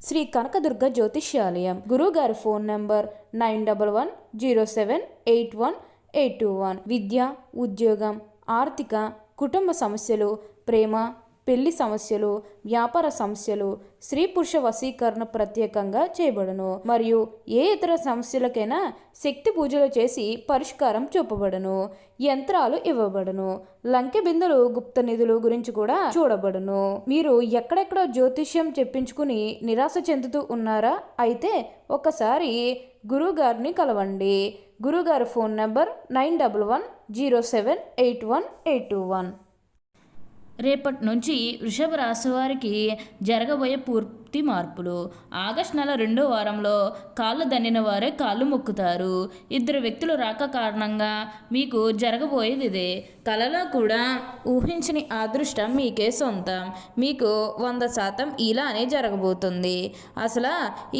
శ్రీ కనకదుర్గ జ్యోతిష్యాలయం. గురువుగారి phone number 9117781821. విద్య, ఉద్యోగం, ఆర్థిక, కుటుంబ సమస్యలు, ప్రేమ, పెళ్లి సమస్యలు, వ్యాపార సమస్యలు, స్త్రీ పురుష వశీకరణ ప్రత్యేకంగా చేయబడును. మరియు ఏ ఇతర సమస్యలకైనా శక్తి పూజలు చేసి పరిష్కారం చూపబడును. యంత్రాలు ఇవ్వబడును. లంకె బిందులు, గుప్త నిధులు గురించి కూడా చూడబడును. మీరు ఎక్కడెక్కడో జ్యోతిష్యం చెప్పించుకుని నిరాశ చెందుతూ ఉన్నారా? అయితే ఒకసారి గురువుగారిని కలవండి. గురువుగారి ఫోన్ నంబర్ 9110781821. రేపటి నుంచి వృషభ రాశి వారికి జరగబోయే పూర్తి మార్పులు. ఆగస్టు నెల 2వ వారంలో కాళ్ళు దన్నిన వారే కాళ్ళు మొక్కుతారు. ఇద్దరు వ్యక్తులు రాక కారణంగా మీకు జరగబోయేది ఇదే. కలలో కూడా ఊహించని అదృష్టం మీకే సొంతం. మీకు 100% ఇలానే జరగబోతుంది. అసలు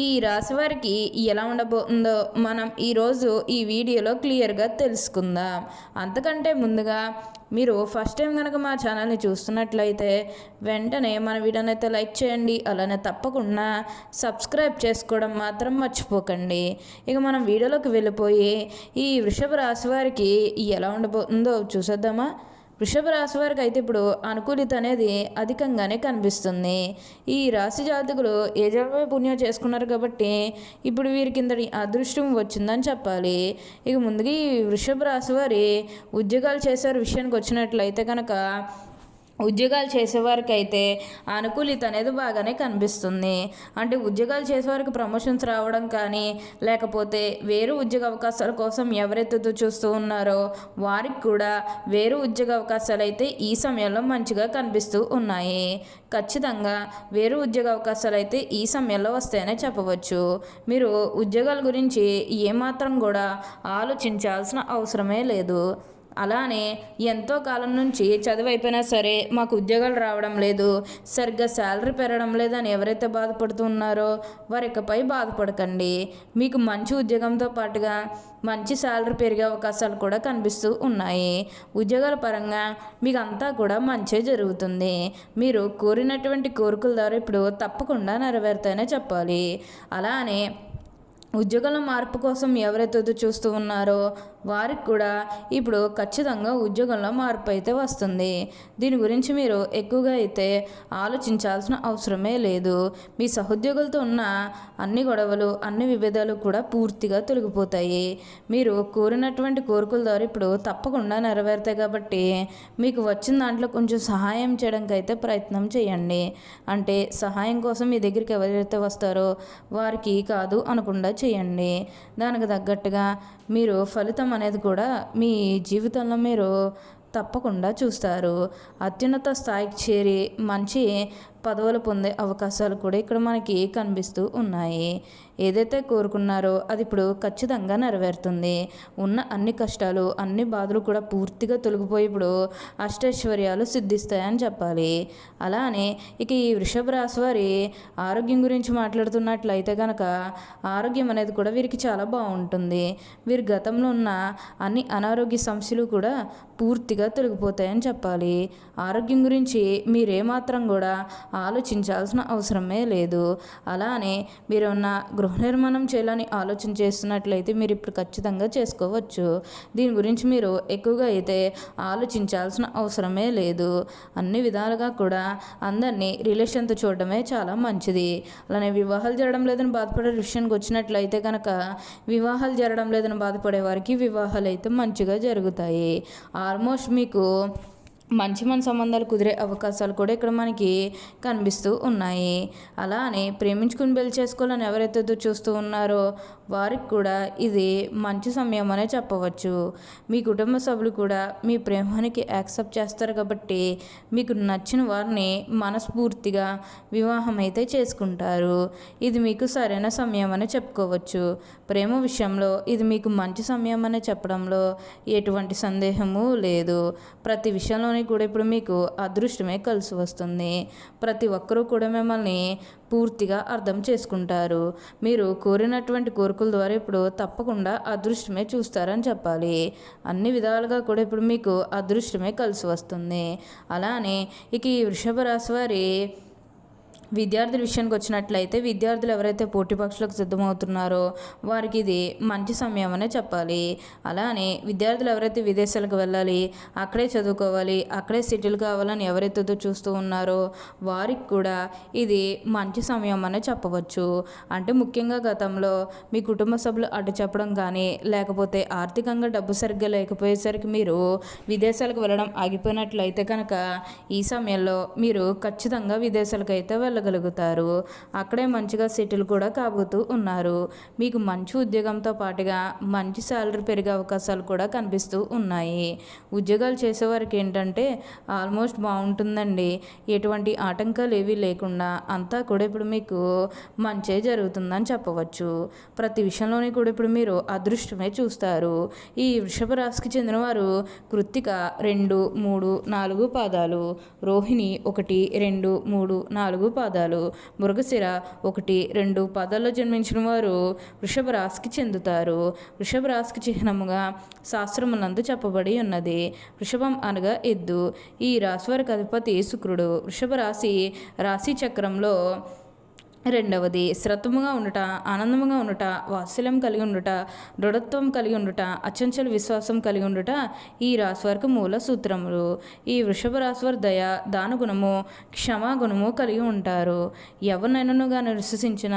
ఈ రాశి వారికి ఎలా ఉండబోతుందో మనం ఈరోజు ఈ వీడియోలో క్లియర్గా తెలుసుకుందాం. అంతకంటే ముందుగా మీరు ఫస్ట్ టైం కనుక మా ఛానల్ని చూస్తున్నట్లయితే వెంటనే మన వీడియోని అయితే లైక్ చేయండి. అలానే తప్పకుండా సబ్స్క్రైబ్ చేసుకోవడం మాత్రం మర్చిపోకండి. ఇక మనం వీడియోలోకి వెళ్ళిపోయి ఈ వృషభ రాశి వారికి ఎలా ఉండబోతుందో చూసేద్దామా. వృషభ రాశి వారికి అయితే ఇప్పుడు అనుకూలిత అనేది అధికంగానే కనిపిస్తుంది. ఈ రాశి జాతకులు ఏ జన్మ పుణ్యం చేసుకున్నారు కాబట్టి ఇప్పుడు వీరికి ఇంతటి అదృష్టం వచ్చిందని చెప్పాలి. ఇక ముందుగా ఈ వృషభ రాశి వారి ఉద్యోగాలు చేసే విషయానికి వచ్చినట్లయితే కనుక ఉద్యోగాలు చేసేవారికి అయితే అనుకూలిత అనేది బాగానే కనిపిస్తుంది. అంటే ఉద్యోగాలు చేసేవారికి ప్రమోషన్స్ రావడం కానీ, లేకపోతే వేరే ఉద్యోగ అవకాశాల కోసం ఎవరైతే చూస్తూ ఉన్నారో వారికి కూడా వేరే ఉద్యోగ అవకాశాలు అయితే ఈ సమయంలో మంచిగా కనిపిస్తూ ఉన్నాయి. ఖచ్చితంగా వేరే ఉద్యోగ అవకాశాలు అయితే ఈ సమయంలో వస్తాయనే చెప్పవచ్చు. మీరు ఉద్యోగాల గురించి ఏమాత్రం కూడా ఆలోచించాల్సిన అవసరమే లేదు. అలానే ఎంతో కాలం నుంచి చదువు అయిపోయినా సరే మాకు ఉద్యోగాలు రావడం లేదు, సరిగ్గా శాలరీ పెరగడం లేదని ఎవరైతే బాధపడుతున్నారో వారి ఇకపై బాధపడకండి. మీకు మంచి ఉద్యోగంతో పాటుగా మంచి శాలరీ పెరిగే అవకాశాలు కూడా కనిపిస్తూ ఉన్నాయి. ఉద్యోగాల పరంగా మీకు అంతా కూడా మంచే జరుగుతుంది. మీరు కోరినటువంటి కోరికల ద్వారా ఇప్పుడు తప్పకుండా నెరవేరుతాయనే చెప్పాలి. అలానే ఉద్యోగాల మార్పు కోసం ఎవరైతే చూస్తూ ఉన్నారో వారికి కూడా ఇప్పుడు ఖచ్చితంగా ఉద్యోగంలో మార్పు అయితే వస్తుంది. దీని గురించి మీరు ఎక్కువగా అయితే ఆలోచించాల్సిన అవసరమే లేదు. మీ సహోద్యోగులతో ఉన్న అన్ని గొడవలు, అన్ని విభేదాలు కూడా పూర్తిగా తొలగిపోతాయి. మీరు కోరినటువంటి కోరికల ద్వారా ఇప్పుడు తప్పకుండా నెరవేరుతాయి కాబట్టి మీకు వచ్చిన దాంట్లో కొంచెం సహాయం చేయడానికి అయితే ప్రయత్నం చేయండి. అంటే సహాయం కోసం మీ దగ్గరికి ఎవరైతే వస్తారో వారికి కాదు అనకుండా చేయండి. దానికి తగ్గట్టుగా మీరు ఫలితం అనేది కూడా మీ జీవితంలో మీరు తప్పకుండా చూస్తారు. అత్యున్నత స్థాయికి చేరి మంచి పదవులు పొందే అవకాశాలు కూడా ఇక్కడ మనకి కనిపిస్తూ ఉన్నాయి. ఏదైతే కోరుకున్నారో అది ఇప్పుడు ఖచ్చితంగా నెరవేరుతుంది. ఉన్న అన్ని కష్టాలు, అన్ని బాధలు కూడా పూర్తిగా తొలగిపోయి ఇప్పుడు అష్టైశ్వర్యాలు సిద్ధిస్తాయని చెప్పాలి. అలానే ఇక ఈ వృషభ రాశి వారి ఆరోగ్యం గురించి మాట్లాడుతున్నట్లయితే కనుక ఆరోగ్యం అనేది కూడా వీరికి చాలా బాగుంటుంది. వీరి గతంలో ఉన్న అన్ని అనారోగ్య సమస్యలు కూడా పూర్తిగా తొలగిపోతాయని చెప్పాలి. ఆరోగ్యం గురించి మీరేమాత్రం కూడా ఆలోచించాల్సిన అవసరమే లేదు. అలానే మీరున్న గృహ నిర్మాణం చేయాలని ఆలోచన చేస్తున్నట్లయితే మీరు ఇప్పుడు ఖచ్చితంగా చేసుకోవచ్చు. దీని గురించి మీరు ఎక్కువగా అయితే ఆలోచించాల్సిన అవసరమే లేదు. అన్ని విధాలుగా కూడా అందరినీ రిలేషన్తో చూడడమే చాలా మంచిది. అలానే వివాహాలు జరగడం లేదని బాధపడే విషయానికి వచ్చినట్లయితే కనుక వివాహాలు జరగడం లేదని బాధపడే వారికి వివాహాలు అయితే మంచిగా జరుగుతాయి. ఆల్మోస్ట్ మీకు మంచి సంబంధాలు కుదిరే అవకాశాలు కూడా ఇక్కడ మనకి కనిపిస్తూ ఉన్నాయి. అలానే ప్రేమించుకుని పెళ్లి చేసుకోవాలని ఎవరైతే చూస్తూ ఉన్నారో వారికి కూడా ఇది మంచి సమయం అనే చెప్పవచ్చు. మీ కుటుంబ సభ్యులు కూడా మీ ప్రేమానికి యాక్సెప్ట్ చేస్తారు కాబట్టి మీకు నచ్చిన వారిని మనస్ఫూర్తిగా వివాహం అయితే చేసుకుంటారు. ఇది మీకు సరైన సమయం అని చెప్పుకోవచ్చు. ప్రేమ విషయంలో ఇది మీకు మంచి సమయం అని చెప్పడంలో ఎటువంటి సందేహము లేదు. ప్రతి విషయంలోనే కూడా ఇప్పుడు మీకు అదృష్టమే కలిసి వస్తుంది. ప్రతి ఒక్కరూ కూడా మిమ్మల్ని పూర్తిగా అర్థం చేసుకుంటారు. మీరు కోరినటువంటి కోరికల ద్వారా ఇప్పుడు తప్పకుండా అదృష్టమే చూస్తారని చెప్పాలి. అన్ని విధాలుగా కూడా ఇప్పుడు మీకు అదృష్టమే కలిసి వస్తుంది. అలానే ఇక ఈ వృషభ రాశి వారి విద్యార్థుల విషయానికి వచ్చినట్లయితే విద్యార్థులు ఎవరైతే పోటీ పరీక్షలకు సిద్ధమవుతున్నారో వారికి ఇది మంచి సమయం అనే చెప్పాలి. అలానే విద్యార్థులు ఎవరైతే విదేశాలకు వెళ్ళాలి, అక్కడే చదువుకోవాలి, అక్కడే సెటిల్ కావాలని ఎవరైతే చూస్తూ ఉన్నారో వారికి కూడా ఇది మంచి సమయం అనే చెప్పవచ్చు. అంటే ముఖ్యంగా గతంలో మీ కుటుంబ సభ్యులు అడ్డు చెప్పడం కానీ లేకపోతే ఆర్థికంగా డబ్బు సరిగ్గా లేకపోయేసరికి మీరు విదేశాలకు వెళ్ళడం ఆగిపోయినట్లయితే కనుక ఈ సమయంలో మీరు ఖచ్చితంగా విదేశాలకు అయితే వెళ్ళగలుగుతారు. అక్కడే మంచిగా సెటిల్ కూడా కాబోతూ ఉన్నారు. మీకు మంచి ఉద్యోగంతో పాటుగా మంచి శాలరీ పెరిగే అవకాశాలు కూడా కనిపిస్తూ ఉన్నాయి. ఉద్యోగాలు చేసేవారికి ఏంటంటే ఆల్మోస్ట్ బాగుంటుందండి. ఎటువంటి ఆటంకాలు ఏవీ లేకుండా అంతా కూడా ఇప్పుడు మీకు మంచే జరుగుతుందని చెప్పవచ్చు. ప్రతి విషయంలోని కూడా ఇప్పుడు మీరు అదృష్టమే చూస్తారు. ఈ వృషభ రాశికి చెందినవారు కృత్తిక 2, 3, 4 పాదాలు, రోహిణి 1, 2, 3, 4 పాదాలు, మృగశిర 1, 2 పాదాల్లో జన్మించిన వారు వృషభ రాశికి చెందుతారు. వృషభ రాశికి చిహ్నముగా శాస్త్రములందు చెప్పబడి ఉన్నది. వృషభం అనగా ఎద్దు. ఈ రాశి వారికి అధిపతి శుక్రుడు. వృషభ రాశి చక్రంలో రెండవది. శ్రద్ధముగా ఉండుట, ఆనందముగా ఉండుట, వాత్సల్యం కలిగి ఉండుట, దృఢత్వం కలిగి ఉండుట, అచంచల విశ్వాసం కలిగి ఉండుట ఈ రాశి వారికి మూల సూత్రములు. ఈ వృషభ రాశి వారి దయ, దానగుణము, క్షమాగుణము కలిగి ఉంటారు. ఎవరినైనాను కానీ విశ్వసించిన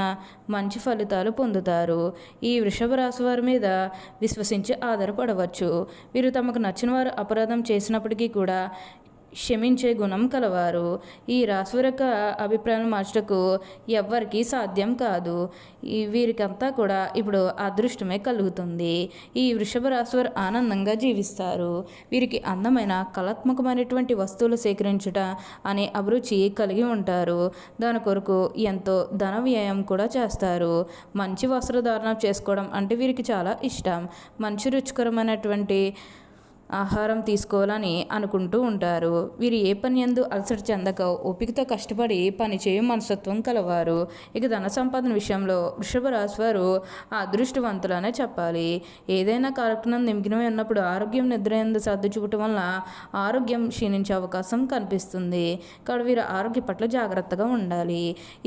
మంచి ఫలితాలు పొందుతారు. ఈ వృషభ రాశి వారి మీద విశ్వసించి ఆధారపడవచ్చు. వీరు తమకు నచ్చిన వారు అపరాధం చేసినప్పటికీ కూడా క్షమించే గుణం కలవారు. ఈ రాశి యొక్క అభిప్రాయం మార్చటకు ఎవ్వరికీ సాధ్యం కాదు. వీరికంతా కూడా ఇప్పుడు అదృష్టమే కలుగుతుంది. ఈ వృషభ రాశి వారు ఆనందంగా జీవిస్తారు. వీరికి అందమైన కళాత్మకమైనటువంటి వస్తువులు సేకరించుట అనే అభిరుచి కలిగి ఉంటారు. దాని కొరకు ఎంతో ధన వ్యయం కూడా చేస్తారు. మంచి వస్త్రధారణ చేసుకోవడం అంటే వీరికి చాలా ఇష్టం. మంచి రుచికరమైనటువంటి ఆహారం తీసుకోవాలని అనుకుంటూ ఉంటారు. వీరు ఏ పని యందు అలసట చెందక ఓపికతో కష్టపడి పనిచేయు మనస్తత్వం కలవారు. ఇక ధన సంపాదన విషయంలో వృషభ రాశి వారు అదృష్టవంతులనే చెప్పాలి. ఏదైనా కార్యక్రమం నిమగ్నమై ఉన్నప్పుడు ఆరోగ్యం నిద్ర యందు శ్రద్ధ చూపటం వల్ల ఆరోగ్యం క్షీణించే అవకాశం కనిపిస్తుంది. కాబట్టి వీరు ఆరోగ్య పట్ల జాగ్రత్తగా ఉండాలి.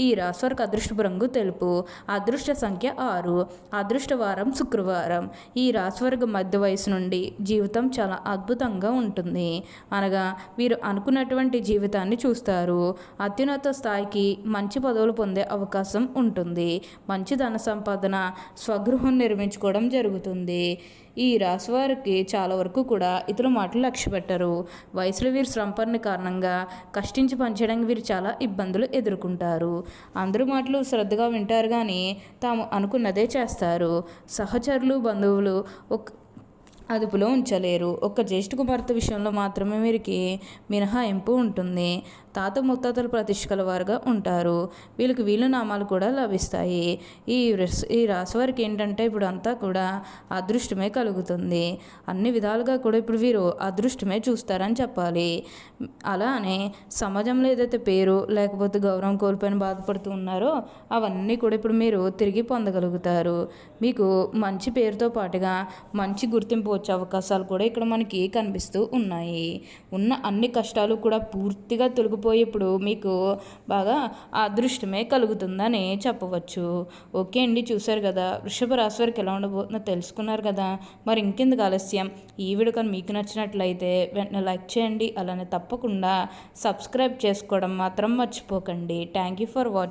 ఈ రాశి వారికి అదృష్టపు రంగు తెలుపు. అదృష్ట సంఖ్య 6. అదృష్ట వారం శుక్రవారం. ఈ రాశి వారికి మధ్య వయసు నుండి జీవితం చాలా అద్భుతంగా ఉంటుంది. అనగా వీరు అనుకున్నటువంటి జీవితాన్ని చూస్తారు. అత్యున్నత స్థాయికి మంచి పదవులు పొందే అవకాశం ఉంటుంది. మంచి ధన సంపాదన, స్వగృహం నిర్మించుకోవడం జరుగుతుంది. ఈ రాశి వారికి చాలా వరకు కూడా ఇతరుల మాటలు లక్ష్య పెట్టరు. వయసులో వీరు శ్రమపడిన కారణంగా కష్టించి పనిచేయడానికి వీరు చాలా ఇబ్బందులు ఎదుర్కొంటారు. అందరూ మాటలు శ్రద్ధగా వింటారు కానీ తాము అనుకున్నదే చేస్తారు. సహచరులు, బంధువులు అదుపులో ఉంచలేరు. ఒక్క జ్యేష్ఠ కుమార్తె విషయంలో మాత్రమే వీరికి మినహాయింపు ఉంటుంది. తాత ముత్తాతలు ప్రతిష్ఠ వారుగా ఉంటారు. వీళ్ళకి వీళ్ళు నామాలు కూడా లభిస్తాయి. ఈ రాశి వారికి ఏంటంటే ఇప్పుడు అంతా కూడా అదృష్టమే కలుగుతుంది. అన్ని విధాలుగా కూడా ఇప్పుడు వీరు అదృష్టమే చూస్తారని చెప్పాలి. అలానే సమాజంలో ఏదైతే పేరు లేకపోతే గౌరవం కోల్పోయిన బాధపడుతూ ఉన్నారో అవన్నీ కూడా ఇప్పుడు మీరు తిరిగి పొందగలుగుతారు. మీకు మంచి పేరుతో పాటుగా మంచి గుర్తింపు వచ్చే అవకాశాలు కూడా ఇక్కడ మనకి కనిపిస్తూ ఉన్నాయి. ఉన్న అన్ని కష్టాలు కూడా పూర్తిగా తొలగిపోయి ఇప్పుడు మీకు బాగా అదృష్టమే కలుగుతుందని చెప్పవచ్చు. ఓకే అండి, చూశారు కదా వృషభ రాశి వారికి ఎలా ఉండబోతుందో తెలుసుకున్నారు కదా. మరి ఇంకెందుకు ఆలస్యం, ఈ వీడియో కానీ మీకు నచ్చినట్లయితే వెంటనే లైక్ చేయండి. అలానే తప్పకుండా సబ్స్క్రైబ్ చేసుకోవడం మాత్రం మర్చిపోకండి. Thank you for watching.